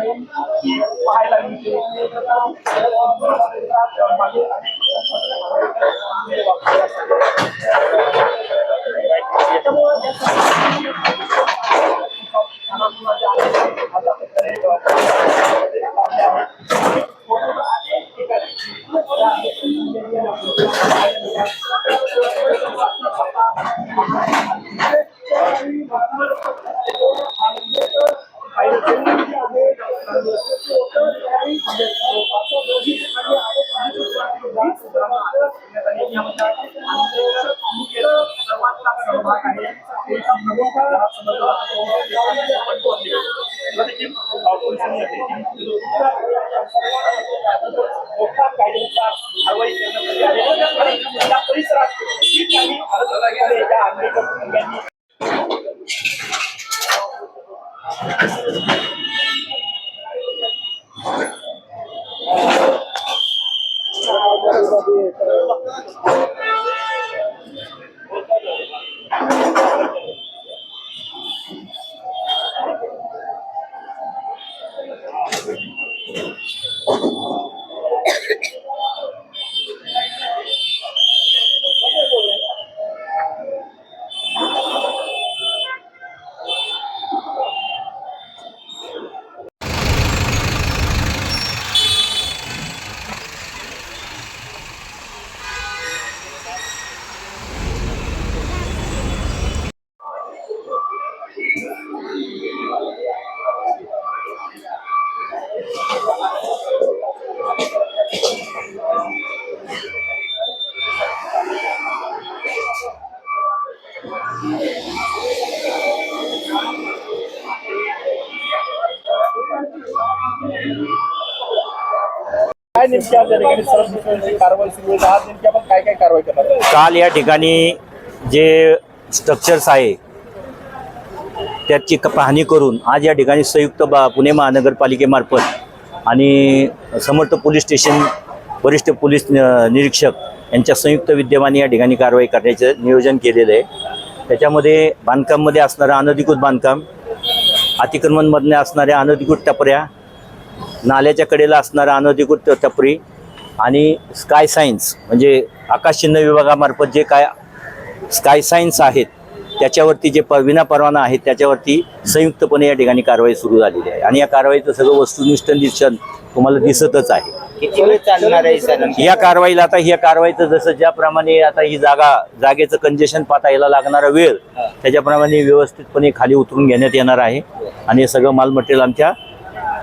आहे ती पाहायला मिळते. काय नेमकी आज या ठिकाणी सर्व कारवाई सुरू आहे? आज नेमकी आपण काय काय कारवाई करणार? काल या ठिकाणी जे स्ट्रक्चर्स आहे त्याची पाहणी करून आज या ठिकाणी संयुक्त पुणे महानगरपालिकेमार्फत आणि समर्थ पोलीस स्टेशन वरिष्ठ पोलीस निरीक्षक यांच्या संयुक्त विद्यमाने या ठिकाणी कारवाई करण्याचं नियोजन केलेलं आहे. त्याच्यामध्ये बांधकाममध्ये असणारं अनधिकृत बांधकाम, अतिक्रमणमधनं असणाऱ्या अनधिकृत टपऱ्या, नाल्याच्या कडेला असणारा अनधिकृत टपरी आणि स्काय सायन्स म्हणजे आकाशचिन्ह विभागामार्फत जे काय स्काय सायन्स आहेत त्याच्यावरती जे विनापरवाना आहेत त्याच्यावरती संयुक्तपणे या ठिकाणी कारवाई सुरू झालेली आहे. आणि या कारवाईचं सगळं वस्तुनिष्ठ निरीक्षण तुम्हाला दिसतच आहे. किती वेळ चालणार आहे या कारवाईला? आता ह्या कारवाईचं जसं ज्याप्रमाणे आता ही जागेचं कंजेशन पाहता यायला लागणारा वेळ त्याच्याप्रमाणे व्यवस्थितपणे खाली उतरून घेण्यात येणार आहे आणि हे सगळं माल मटेरियल आमच्या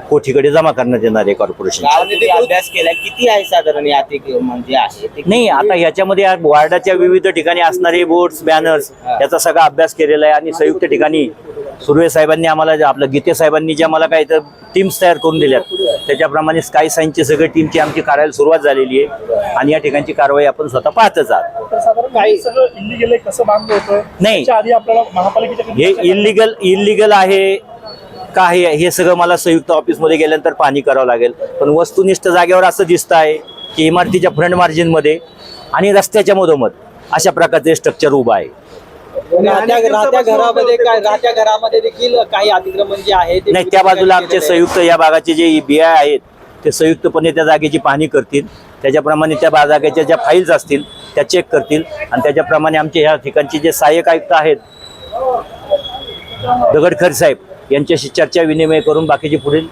कोठीकडे जमा करण्यात येणार आहे कॉर्पोरेशन. अभ्यास केला किती आहे साधारण म्हणजे आहे नाही, आता याच्यामध्ये वार्डाच्या विविध ठिकाणी असणारे बोर्ड्स बॅनर्स याचा सगळा अभ्यास केलेला आहे. आणि संयुक्त ठिकाणी सुर्वे साहेबांनी आम्हाला आपलं गीते साहेबांनी जे आम्हाला काही तर टीम्स तयार करून दिल्यात त्याच्याप्रमाणे स्काय सायन्सची सगळी टीमची आमची कार्याला सुरुवात झालेली आहे आणि या ठिकाणची कारवाई आपण स्वतः पाहतच आहात. काही सगळं इल्लीगल कसं बांधलं होतं नाही, आधी आपल्याला महापालिकेच्या हे इल्लीगल आहे का हे सगळं मला संयुक्त ऑफिसमध्ये गेल्यानंतर पाहणी करावं लागेल. पण वस्तुनिष्ठ जागेवर असं दिसतं आहे की इमारतीच्या फ्रंट मार्जिनमध्ये आणि रस्त्याच्या मधोमध अशा प्रकारचे स्ट्रक्चर उभं आहे. राहत्या घरामध्ये देखील काही अतिक्रमण जे आहे नाही, त्या बाजूला आमचे संयुक्त या भागाचे जे BI आहेत ते संयुक्तपणे त्या जागेची पाहणी करतील. त्याच्याप्रमाणे त्या जागेच्या ज्या फाईल्स असतील त्या चेक करतील आणि त्याच्याप्रमाणे आमचे ह्या ठिकाणचे जे सहाय्यक आयुक्त आहेत दगडखर साहेब यांच्याशी चर्चा विनिमय करून बाकीचे पुढील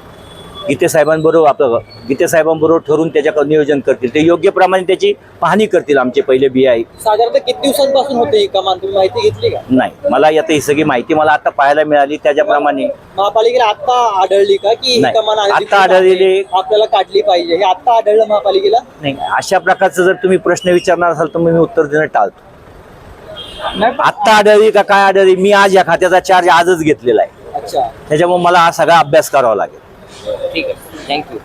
गीते साहेबांबरोबर ठरवून त्याच्या नियोजन करतील. ते योग्य प्रमाणे त्याची पाहणी करतील आमचे पहिले BI. साधारणतः किती दिवसांपासून होते ही कमान, तुम्ही माहिती घेतली का? नाही, मला आता ही सगळी माहिती मला आता पाहायला मिळाली. त्याच्याप्रमाणे महापालिकेला आता आढळली का की ही कमान आता आढळलेली आपल्याला काढली पाहिजे, हे आता आढळलं महापालिकेला? नाही, अशा प्रकारचं जर तुम्ही प्रश्न विचारणार असाल तर मी उत्तर देणं टाळतो. आत्ता आढळली का काय आढळली, मी आज या खात्याचा चार्ज आजच घेतलेला आहे. अच्छा, त्याच्यामुळे मला हा सगळा अभ्यास करावा लागेल. ठीक आहे, थँक्यू.